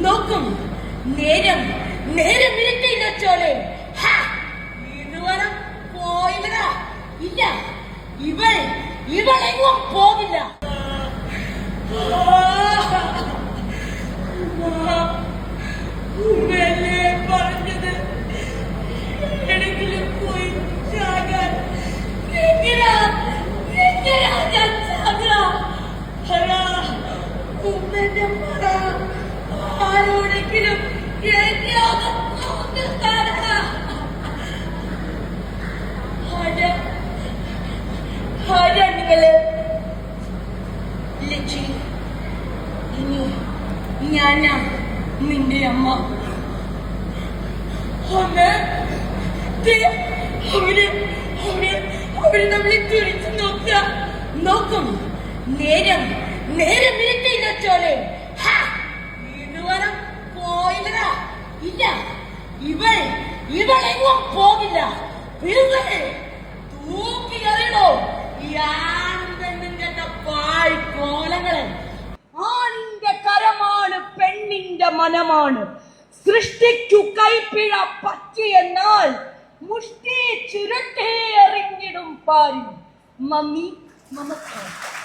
നോക്കും നേരം നേരം ഇരുട്ടില്ല ചോലെ ഇതുവരെ പോയില്ല. ഇല്ല, ഇവൾ എങ്ങും പോവില്ല. പറഞ്ഞത് എവിടെങ്കിലും പോയി ചാകാൻ. ആരോടെങ്കിലും നിങ്ങള് ലക്ഷി. ഇനി ഞാനാ നിന്റെ അമ്മ. അവര് നമ്മളെ തുറിച്ചു നോക്കും നേരം നേരം ഇരുട്ടില്ല ചോലെ ഇതുവരെ പോയില്ല. ഇല്ല, ഇവൾ എങ്ങും പോവില്ല. തൂക്കി അറിയണോ ഈ ആനന്ദന്റെ പായ് കോലങ്ങളെ. ആണിന്റെ കരമാണ് പെണ്ണിന്റെ മനമാണ്. സൃഷ്ടിക്കു കൈപ്പിഴ പറ്റിയെന്നാൽ മുഷ്ടി ചുരുട്ടേ എറിഞ്ഞിടും പാരി. മമ്മി നമസ്കാരം.